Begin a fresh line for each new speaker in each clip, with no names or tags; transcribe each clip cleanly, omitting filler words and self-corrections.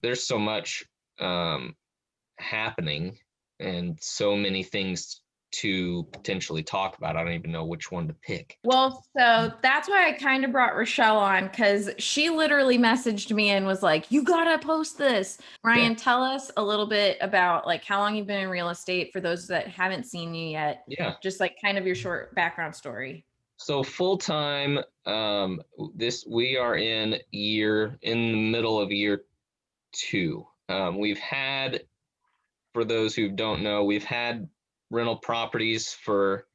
there's so much happening and so many things to potentially talk about. I don't even know which one to pick.
Well, so that's why I kind of brought Rochelle on, because she literally messaged me and was like, you gotta post this.
Okay.
Ryan, tell us a little bit about like how long you've been in real estate for those that haven't seen you yet.
Yeah.
Just like kind of your short background story.
So full time, we are in the middle of year two. We've had, for those who don't know, we've had rental properties for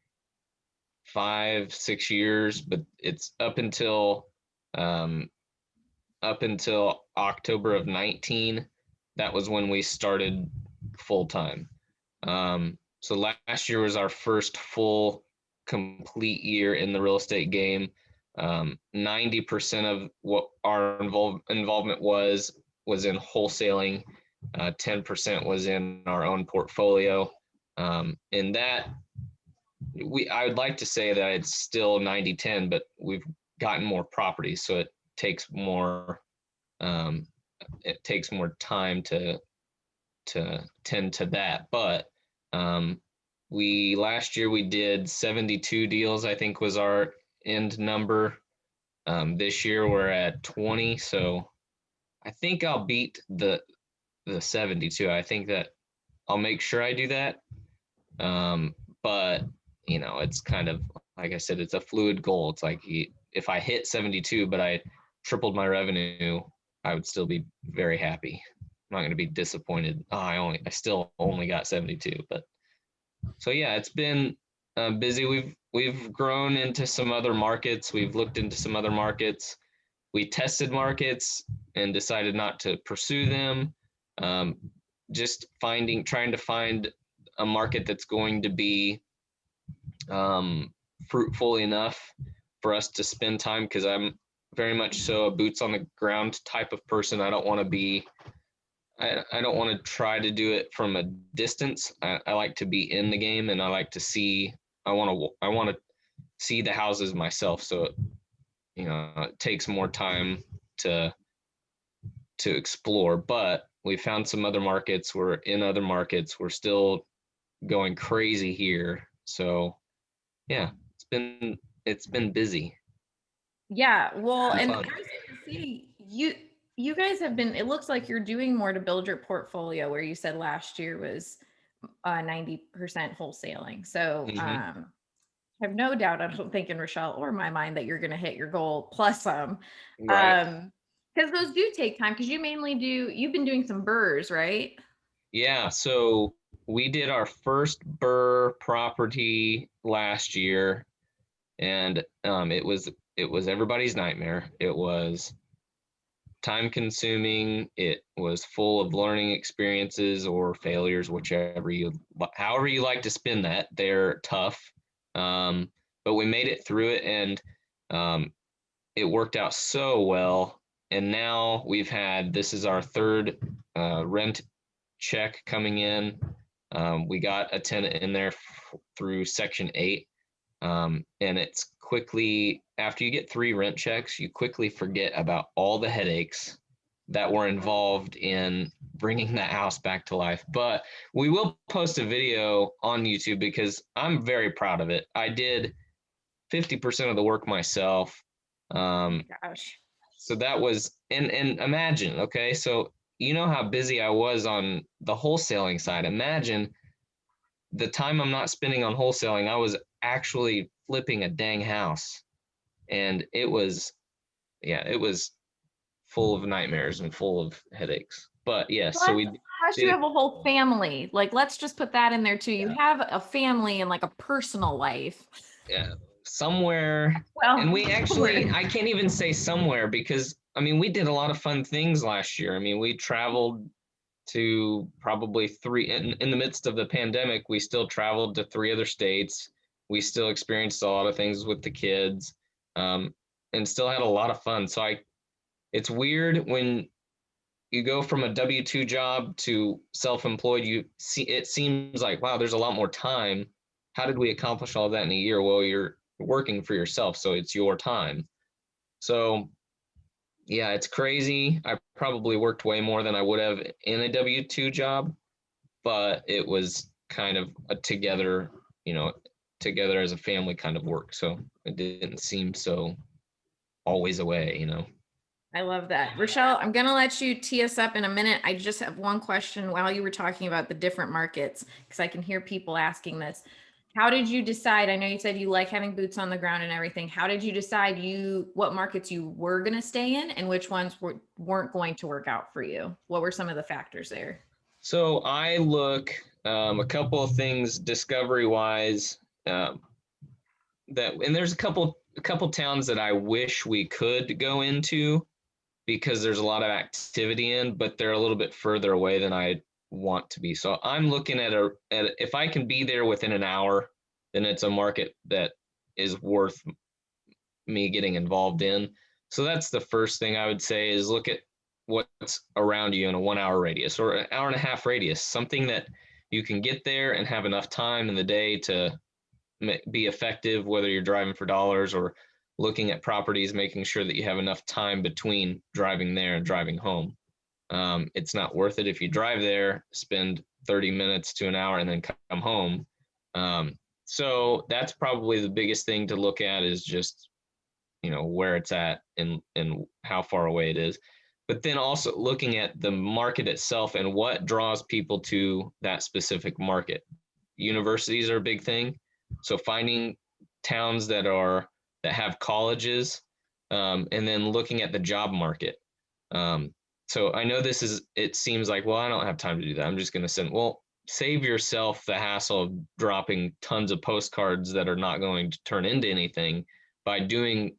5, 6 years, but it's um, up until October of 19. That was when we started full time. So last year was our first full complete year in the real estate game. 90% of what our involvement was in wholesaling. 10% was in our own portfolio. And that I would like to say that it's still 90-10, but we've gotten more properties, so takes more um, it takes more time to tend to that. But we last year we did 72 deals, I think was our end number. This year we're at 20, so I think I'll beat the 72. I think that I'll make sure I do that. But it's kind of like I said, it's a fluid goal. It's like if I hit 72, but I tripled my revenue, I would still be very happy. I'm not going to be disappointed. Oh, I still only got 72. But so yeah, it's been busy. We've grown into some other markets. We've looked into some other markets. We tested markets and decided not to pursue them. Um, just trying to find a market that's going to be fruitful enough for us to spend time, because I'm very much so a boots on the ground type of person. I don't want to be I don't want to try to do it from a distance. I like to be in the game, and I like to see. I want to see the houses myself. So it takes more time to explore. But we found some other markets. We're in other markets. We're still going crazy here. So yeah, it's been busy.
Yeah, well,
And
and I
fun.
was gonna say you guys have been, it looks like you're doing more to build your portfolio, where you said last year was 90% wholesaling. So
Mm-hmm.
I have no doubt, I don't think in Rochelle or my mind, that you're gonna hit your goal plus some.
Right.
Because those do take time, because you've been doing some burrs, right?
Yeah. So we did our first Burr property last year, and it was everybody's nightmare. It was time consuming. It was full of learning experiences or failures, however you like to spin that. They're tough, but we made it through it, and um, it worked out so well. And now this is our third rent check coming in. We got a tenant in there through Section 8. And it's quickly, after you get 3 rent checks, you quickly forget about all the headaches that were involved in bringing that house back to life. But we will post a video on YouTube because I'm very proud of it. I did 50% of the work myself.
Oh my
Um,
gosh.
so that was, and imagine, okay, so you know how busy I was on the wholesaling side. Imagine the time I'm not spending on wholesaling, I was actually flipping a dang house. And it was full of nightmares and full of headaches. But yes, so
Plus,
we
plus you
did it.
have a whole family. Like, let's just put that in there too. You
Yeah,
have a family and like a personal life.
yeah, somewhere. And
Well,
we actually,
somewhere.
I can't even say somewhere because, I mean, we did a lot of fun things last year. I mean, we traveled to probably in the midst of the pandemic, we still traveled to 3 other states. We still experienced a lot of things with the kids, um, and still had a lot of fun. So it's weird when you go from a W-2 job to self-employed. You see, it seems like, wow, there's a lot more time. How did we accomplish all that in a year? Well, you're working for yourself, so it's your time. So Yeah, it's crazy. I probably worked way more than I would have in a W-2 job, but it was kind of a together, you know, together as a family kind of work. So it didn't seem so always away, you know.
I love that. Rochelle, I'm going to let you tee us up in a minute. I just have one question while you were talking about the different markets, because I can hear people asking this. How did you decide? I know you said you like having boots on the ground and everything. How did you decide what markets you were going to stay in and which ones weren't going to work out for you? What were some of the factors there?
So I look a couple of things discovery wise, and there's a couple towns that I wish we could go into because there's a lot of activity in, but they're a little bit further away than I want to be. So I'm looking at if I can be there within an hour, then it's a market that is worth me getting involved in. So that's the first thing I would say is look at what's around you in a 1 hour radius or an hour and a half radius, something that you can get there and have enough time in the day to be effective, whether you're driving for dollars or looking at properties, making sure that you have enough time between driving there and driving home. It's not worth it if you drive there, spend 30 minutes to an hour, and then come home. So that's probably the biggest thing to look at is just where it's at and how far away it is. But then also looking at the market itself and what draws people to that specific market. Universities are a big thing. So finding towns that have colleges, and then looking at the job market. So I know it seems like, well, I don't have time to do that. I'm just going to save yourself the hassle of dropping tons of postcards that are not going to turn into anything by doing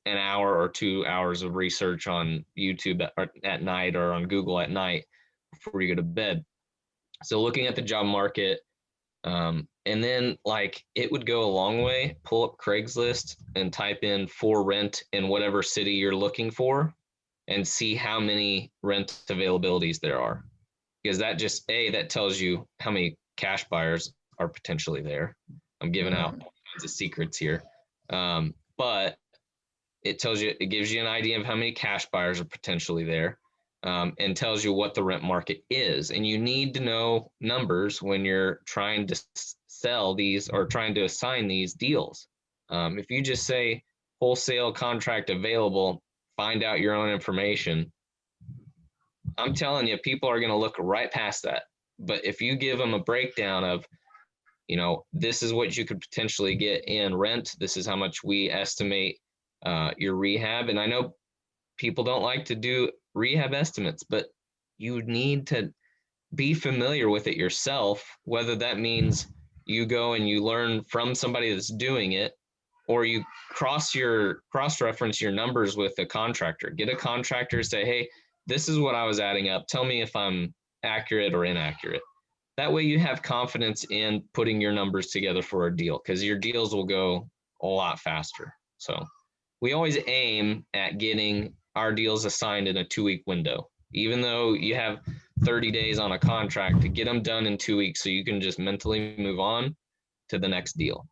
an hour or 2 hours of research on YouTube at night or on Google at night before you go to bed. So looking at the job market, and then like it would go a long way, pull up Craigslist and type in for rent in whatever city you're looking for and see how many rent availabilities there are. Because that tells you how many cash buyers are potentially there. I'm giving out all kinds of secrets here. But it gives you an idea of how many cash buyers are potentially there, and tells you what the rent market is. And you need to know numbers when you're trying to sell these or trying to assign these deals. If you just say wholesale contract available, find out your own information, I'm telling you, people are going to look right past that. But if you give them a breakdown of, this is what you could potentially get in rent, this is how much we estimate your rehab. And I know people don't like to do rehab estimates, but you need to be familiar with it yourself, whether that means you go and you learn from somebody that's doing it, or you cross-reference your numbers with a contractor. Get a contractor, say, hey, this is what I was adding up. Tell me if I'm accurate or inaccurate. That way you have confidence in putting your numbers together for a deal, because your deals will go a lot faster. So we always aim at getting our deals assigned in a 2-week window, even though you have 30 days on a contract, to get them done in 2 weeks so you can just mentally move on to the next deal.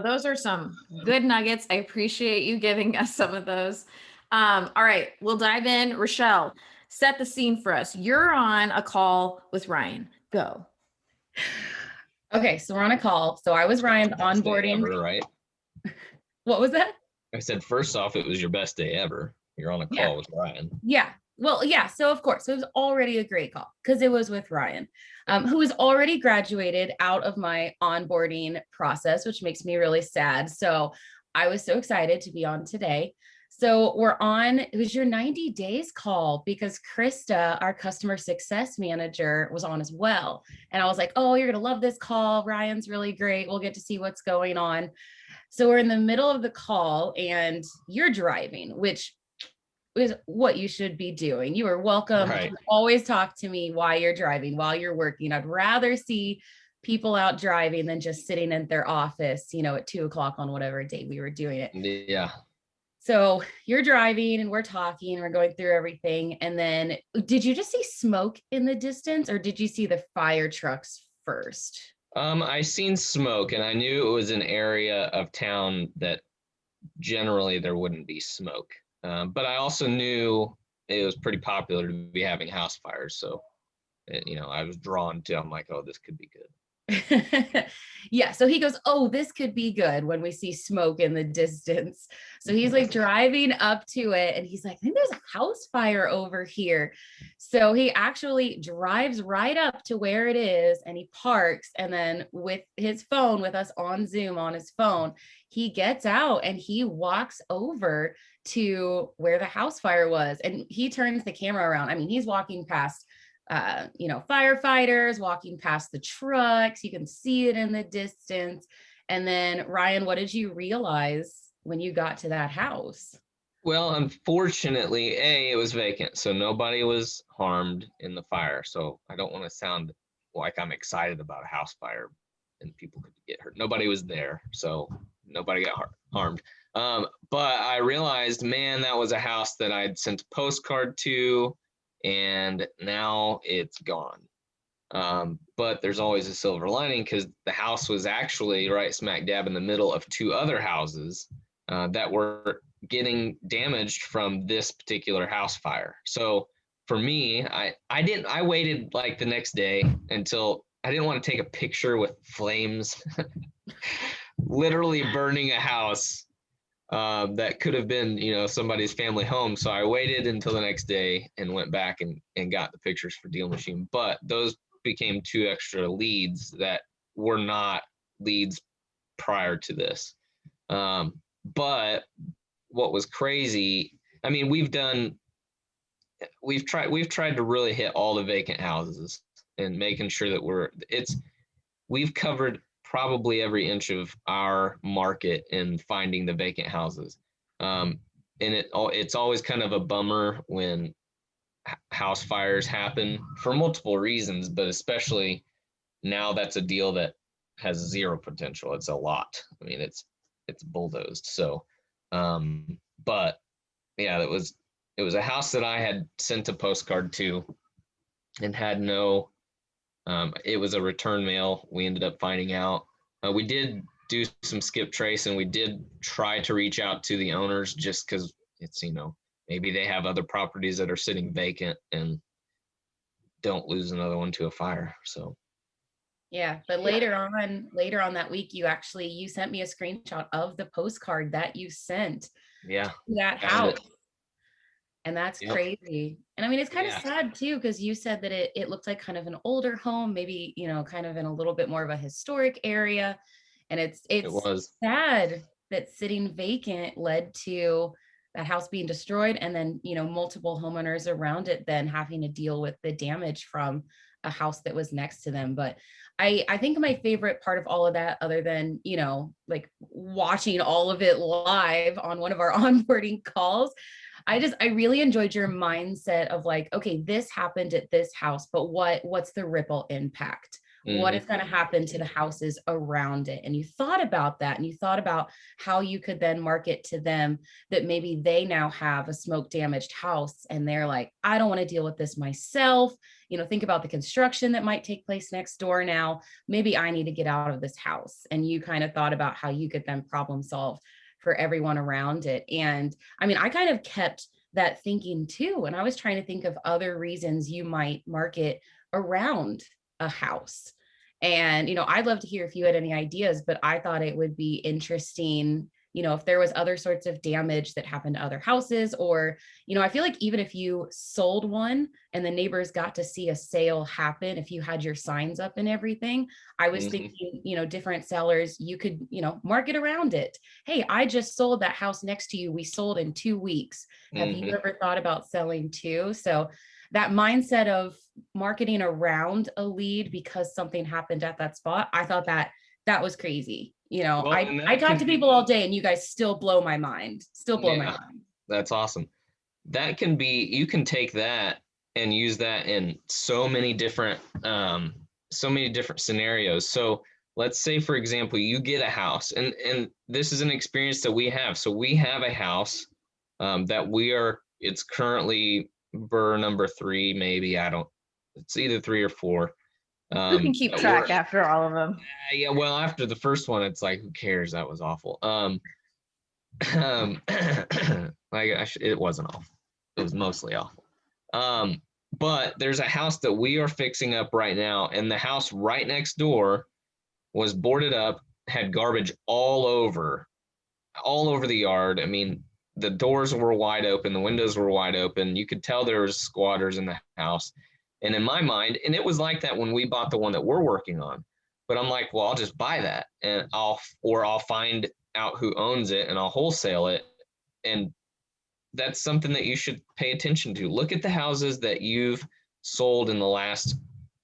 Those are some good nuggets. I appreciate you giving us some of those. All right, we'll dive in. Rochelle, set the scene for us. You're on a call with Ryan. Go.
Okay, so we're on a call. So I was Ryan onboarding.
Ever, right?
What was that?
I said, first off, it was your best day ever. You're on a call with Ryan.
Yeah. Well, yeah. So of course, it was already a great call because it was with Ryan, who was already graduated out of my onboarding process, which makes me really sad. So I was so excited to be on today. So it was your 90 days call because Krista, our customer success manager, was on as well. And I was like, oh, you're going to love this call. Ryan's really great. We'll get to see what's going on. So we're in the middle of the call and you're driving, which is what you should be doing. You are welcome to always talk to me while you're driving, while you're working. I'd rather see people out driving than just sitting in their office, at 2:00 on whatever day we were doing it.
Yeah.
So you're driving and we're talking, we're going through everything. And then did you just see smoke in the distance or did you see the fire trucks first?
I seen smoke and I knew it was an area of town that generally there wouldn't be smoke. But I also knew it was pretty popular to be having house fires. So, I was drawn to, I'm like, oh, this could be good.
Yeah, so he goes, oh, this could be good when we see smoke in the distance. So he's like driving up to it and he's like, I think there's a house fire over here. So he actually drives right up to where it is and he parks, and then with his phone, with us on Zoom on his phone, he gets out and he walks over to where the house fire was, and he turns the camera around. I mean, he's walking past firefighters, walking past the trucks. You can see it in the distance. And then, Ryan, what did you realize when you got to that house?
Well, unfortunately, it was vacant, so nobody was harmed in the fire. So I don't want to sound like I'm excited about a house fire and people could get hurt. Nobody was there, so nobody got harmed. But I realized, man, that was a house that I'd sent a postcard to, and now it's gone. But there's always a silver lining, because the house was actually right smack dab in the middle of two other houses that were getting damaged from this particular house fire. So for me, I waited like the next day until I didn't want to take a picture with flames literally burning a house that could have been, somebody's family home. So I waited until the next day and went back and got the pictures for DealMachine. But those became 2 extra leads that were not leads prior to this. But what was crazy, I mean, we've tried to really hit all the vacant houses and making sure that we've covered probably every inch of our market in finding the vacant houses. And it's always kind of a bummer when house fires happen for multiple reasons, but especially now that's a deal that has 0 potential. It's a lot. I mean, it's bulldozed. So, but yeah, it was a house that I had sent a postcard to and had no, it was a return mail. We ended up finding out. We did do some skip trace, and we did try to reach out to the owners, just because it's, maybe they have other properties that are sitting vacant and don't lose another one to a fire. So
yeah, but later on that week, you sent me a screenshot of the postcard that you sent
yeah,
to that house. And that's crazy. And I mean, it's kind of sad too, because you said that it looked like kind of an older home, maybe, kind of in a little bit more of a historic area. And it was sad that sitting vacant led to that house being destroyed, and then, multiple homeowners around it then having to deal with the damage from a house that was next to them. But I think my favorite part of all of that, other than, like watching all of it live on one of our onboarding calls, I really enjoyed your mindset of like, okay, this happened at this house, but what's the ripple impact? What is going to happen to the houses around it? And you thought about that, and you thought about how you could then market to them that maybe they now have a smoke damaged house and they're like, I don't want to deal with this myself. Think about the construction that might take place next door now. Maybe I need to get out of this house. And you kind of thought about how you could then problem solve for everyone around it. And I mean, I kind of kept that thinking too. And I was trying to think of other reasons you might market around a house. And, I'd love to hear if you had any ideas, but I thought it would be interesting, if there was other sorts of damage that happened to other houses, or, I feel like even if you sold one and the neighbors got to see a sale happen, if you had your signs up and everything, I was thinking, different sellers, you could, market around it. Hey, I just sold that house next to you. We sold in 2 weeks. Have you ever thought about selling too? So that mindset of marketing around a lead because something happened at that spot, I thought that was crazy. Well, I talk to people all day and you guys still blow my mind. My mind.
That's awesome. You can take that and use that in so many different scenarios. So let's say, for example, you get a house, and this is an experience that we have. So we have a house that it's currently burr number 3, maybe. It's either 3 or 4.
You can keep track after all of them.
Yeah, well, after the first one, it's like, who cares? That was awful. It wasn't awful. It was mostly awful. But there's a house that we are fixing up right now, and the house right next door was boarded up, had garbage all over the yard. I mean, the doors were wide open, the windows were wide open. You could tell there was squatters in the house. And in my mind, and it was like that when we bought the one that we're working on. But I'm like, well, I'll just buy that, and I'll find out who owns it and I'll wholesale it. And that's something that you should pay attention to. Look at the houses that you've sold in the last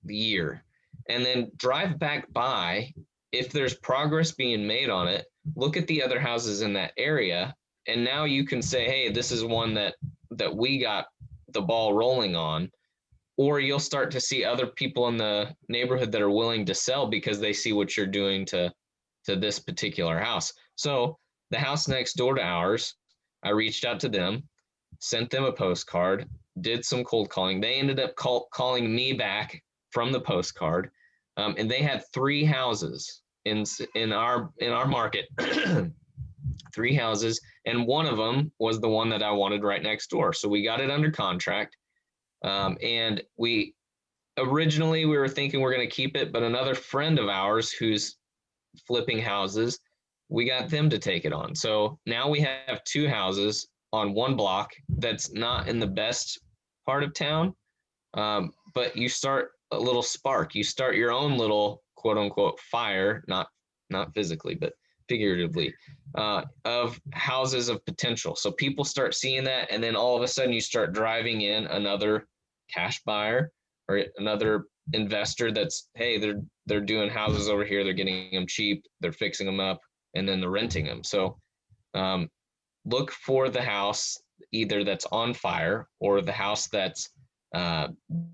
year, and then drive back by. If there's progress being made on it, look at the other houses in that area, and now you can say, hey, this is one that we got the ball rolling on. Or you'll start to see other people in the neighborhood that are willing to sell because they see what you're doing to this particular house. So the house next door to ours, I reached out to them, sent them a postcard, did some cold calling. They ended up calling me back from the postcard, and they had 3 houses in our market, 3 houses, and one of them was the one that I wanted right next door. So we got it under contract, and we originally were thinking we're going to keep it, but another friend of ours who's flipping houses, we got them to take it on. So now we have 2 houses on one block that's not in the best part of town, but you start a little spark. You start your own little quote unquote fire, not physically, but figuratively, of houses of potential. So people start seeing that, and then all of a sudden you start driving in another cash buyer or another investor that's, hey, they're doing houses over here, they're getting them cheap, they're fixing them up, and then they're renting them. So look for the house either that's on fire or the house that's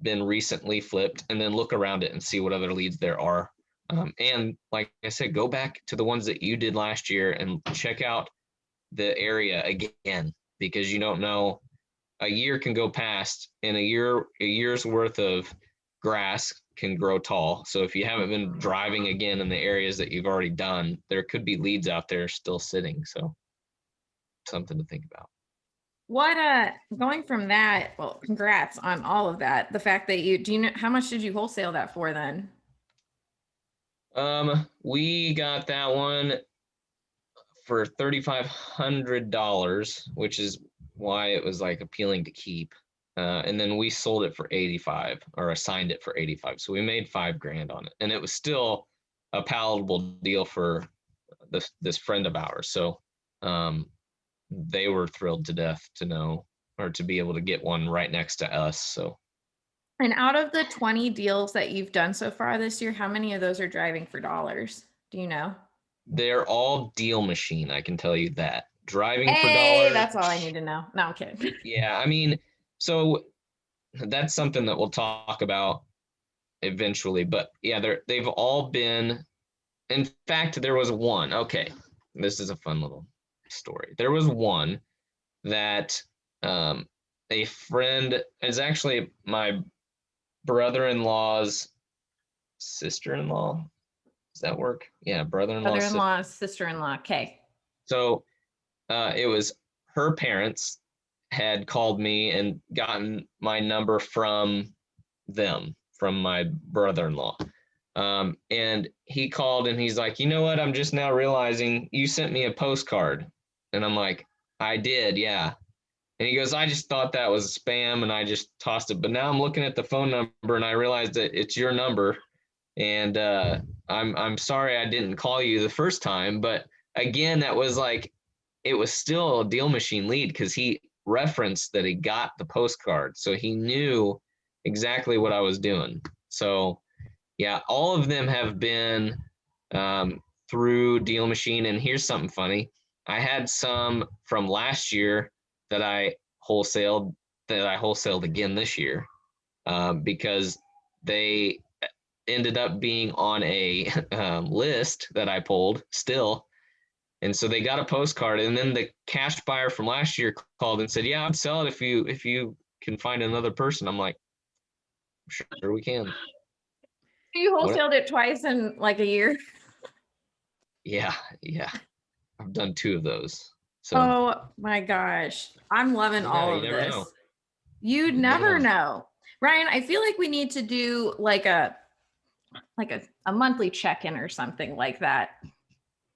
been recently flipped, and then look around it and see what other leads there are. And like I said, go back to the ones that you did last year and check out the area again, because you don't know, a year can go past, and a year's worth of grass can grow tall. So if you haven't been driving again in the areas that you've already done, there could be leads out there still sitting. So something to think about.
What going from that, well, congrats on all of that. The fact that do you know how much did you wholesale that for then?
We got that one for $3,500, which is why it was like appealing to keep. And then we sold it for 85, or assigned it for 85. So we made $5,000 on it, and it was still a palatable deal for this friend of ours. So they were thrilled to death to know, or to be able to get one right next to us. So.
And out of the 20 deals that you've done so far this year, how many of those are driving for dollars? Do you know?
They're all DealMachine, I can tell you that. Driving for
Hey,
dollars.
that's all I need to know. No, I'm kidding.
Yeah, I mean, so that's something that we'll talk about eventually. But yeah, they've all been. In fact, there was one. Okay, this is a fun little story. There was one that a friend is actually my brother-in-law's sister-in-law. Does that work? Yeah,
Brother-in-law, sister-in-law. Okay.
So it was her parents had called me and gotten my number from them, from my brother-in-law. And he called and he's like, you know what? I'm just now realizing you sent me a postcard. And I'm like, I did, yeah. And he goes, I just thought that was spam and I just tossed it. But now I'm looking at the phone number and I realized that it's your number. And I'm sorry I didn't call you the first time. But again, that was like, it was still a DealMachine lead because he referenced that he got the postcard. So he knew exactly what I was doing. So yeah, all of them have been through DealMachine. And here's something funny. I had some from last year that I wholesaled again this year because they ended up being on a list that I pulled still. And so they got a postcard, and then the cash buyer from last year called and said, yeah, I'd sell it if you can find another person. I'm like, sure we can.
You wholesaled it twice in like a year?
Yeah. I've done 2 of those. So
Oh my gosh. I'm loving all
you
of
never know.
this. You'd never know. Ryan, I feel like we need to do like a monthly check-in or something like that.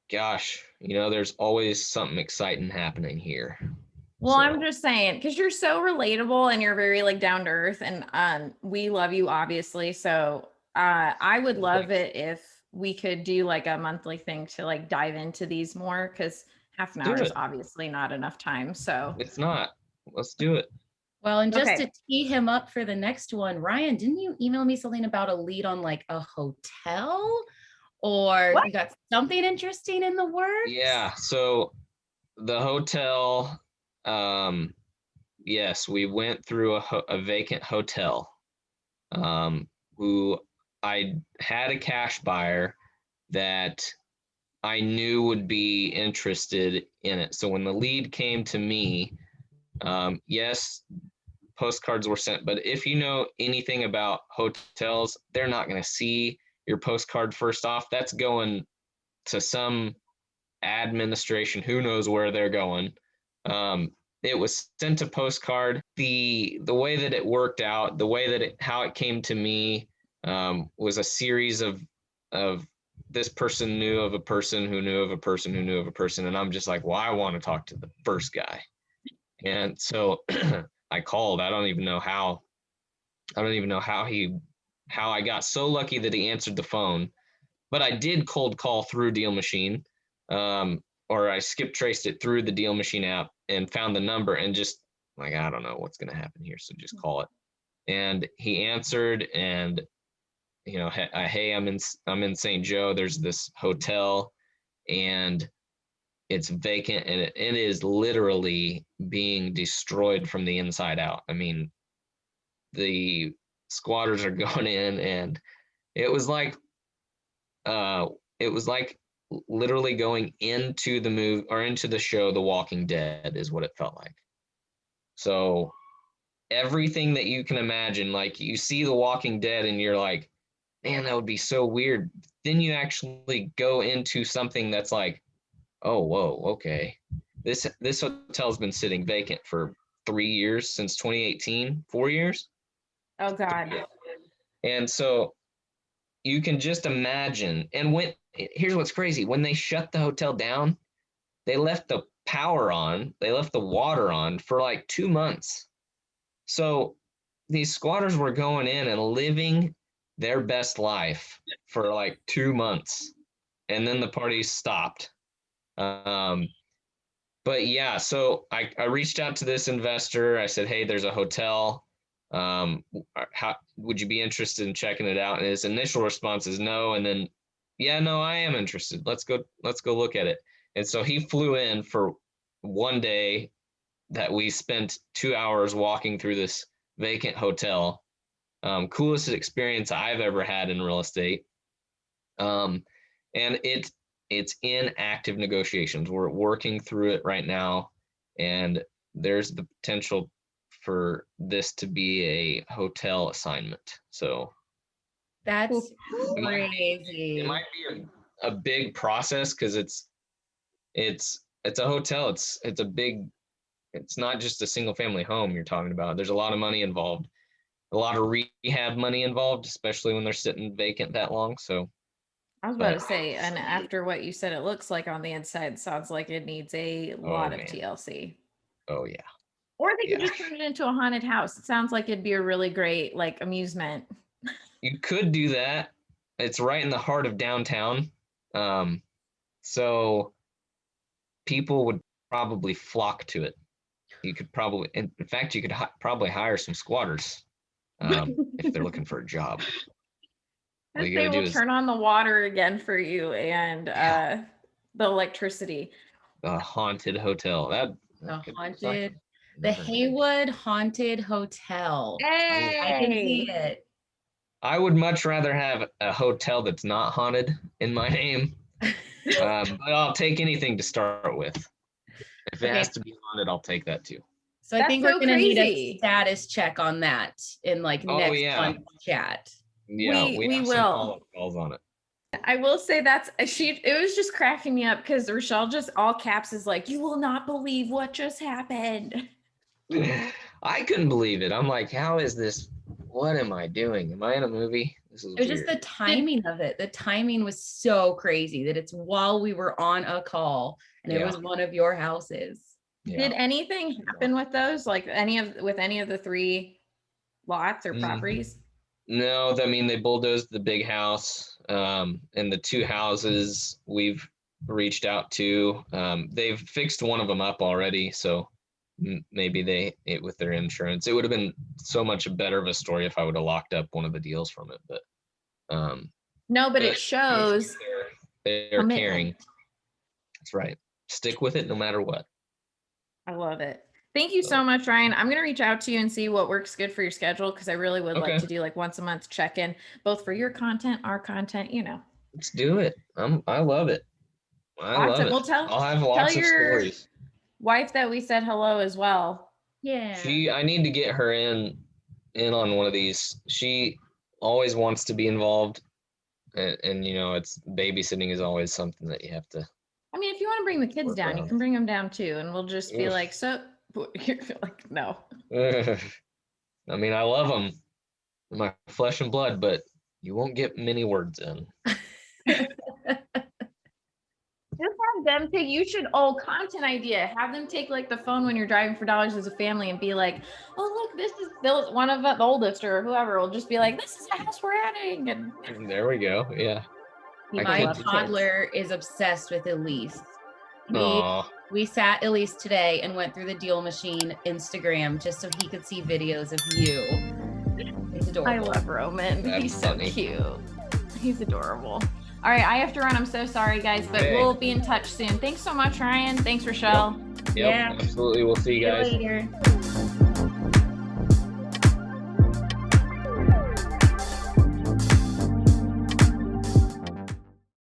Gosh, there's always something exciting happening here.
Well,
So,
I'm just saying, because you're so relatable and you're very like down to earth, and we love you obviously. So I would love it if we could do like a monthly thing to like dive into these more, because half an hour is obviously not enough time. So
it's not. Let's do it.
Well, and just
Okay.
to tee him up for the next one, Ryan, didn't you email me something about a lead on like a hotel, or
What?
you got something interesting in the works?
Yeah. So the hotel, yes, we went through a vacant hotel, who I had a cash buyer that I knew would be interested in it. So when the lead came to me, yes, postcards were sent, but if you know anything about hotels, they're not going to see your postcard first off. That's going to some administration, who knows where they're going. It was sent a postcard. The way that it worked out, the way that how it came to me, was a series of this person knew of a person who knew of a person who knew of a person, and I'm just like, well, I want to talk to the first guy. And so I called. I don't even know how how I got so lucky that he answered the phone. But I did cold call through DealMachine, or I skip traced it through the DealMachine app and found the number, and just like, I don't know what's going to happen here, so just call it. And he answered, and hey, I'm in St. Joe. There's this hotel, and it's vacant, and it is literally being destroyed from the inside out. I mean, the squatters are going in, and it was like uh it was like literally going into the show The Walking Dead is what it felt like. So everything that you can imagine, like you see The Walking Dead and you're like, man, that would be so weird. Then you actually go into something that's like, oh, whoa, okay. This hotel's been sitting vacant for 3 years, since 2018, 4 years.
Oh God.
And so you can just imagine. And here's what's crazy: when they shut the hotel down, they left the power on, they left the water on for like 2 months. So these squatters were going in and living their best life for like 2 months, and then the party stopped. But yeah, so I reached out to this investor. I said, hey, there's a hotel. How would you be interested in checking it out? And his initial response is no. And then, yeah, no, I am interested. Let's go look at it. And so he flew in for one day that we spent 2 hours walking through this vacant hotel. Coolest experience I've ever had in real estate. And it's in active negotiations. We're working through it right now, and there's the potential for this to be a hotel assignment. So
That's
it
crazy.
might be a big process, because it's a hotel. It's not just a single family home you're talking about. There's a lot of money involved, a lot of rehab money involved, especially when they're sitting vacant that long. So
I was about to say, and after what you said, it looks like on the inside, sounds like it needs a lot of TLC.
Oh yeah.
Or they could just turn it into a haunted house. It sounds like it'd be a really great like amusement.
You could do that. It's right in the heart of downtown. So people would probably flock to it. You could probably, in fact, you could probably hire some squatters, if they're looking for a job.
They will turn on the water again for you, and the electricity.
A haunted hotel.
The Haywood Haunted Hotel.
Hey!
I can see it.
I would much rather have a hotel that's not haunted in my name. But I'll take anything to start with. If it has to be haunted, I'll take that too.
So I think we're going to need a status check on that in like next month's chat.
Yeah,
we
have
will.
some calls on it.
I will say it was just cracking me up because Rochelle just all caps is like, you will not believe what just happened.
I couldn't believe it. I'm like, how is this? What am I doing? Am I in a movie? This is
It was just
weird.
the timing of it. The timing was so crazy that it's while we were on a call and it
Yeah.
was one of your houses.
Yeah.
Did anything happen with those? Like with any of the 3 lots or properties?
No, I mean, they bulldozed the big house, and the 2 houses we've reached out to. They've fixed one of them up already, so maybe with their insurance. It would have been so much better of a story if I would have locked up one of the deals from it, but
No, but it shows
they're
commitment.
caring. That's right. Stick with it no matter what.
I love it. Thank you so much, Ryan. I'm going to reach out to you and see what works good for your schedule because I really would like to do like once a month check-in, both for your content, our content,
Let's do it. I love it. I love it.
Well,
I'll have lots of stories.
Wife that we said hello as well.
Yeah.
I need to get her in on one of these. She always wants to be involved, and it's babysitting is always something that you have to.
I mean, if you want to bring the kids down, you can bring them down too, and we'll just be like, so you're like, no.
I mean, I love them, my flesh and blood, but you won't get many words in.
Just have them take, content idea. Have them take like the phone when you're driving for dollars as a family and be like, oh, look, this is one of the oldest or whoever will just be like, this is the house we're adding. And
there we go. Yeah.
My toddler is obsessed with Elise. We sat Elise today and went through the DealMachine Instagram just so he could see videos of you. It's adorable.
I love Roman. He's
funny.
So cute. He's adorable. All right, I have to run. I'm so sorry, guys, but we'll be in touch soon. Thanks so much, Ryan. Thanks, Rochelle.
Yep, absolutely. We'll see you guys.
See you later.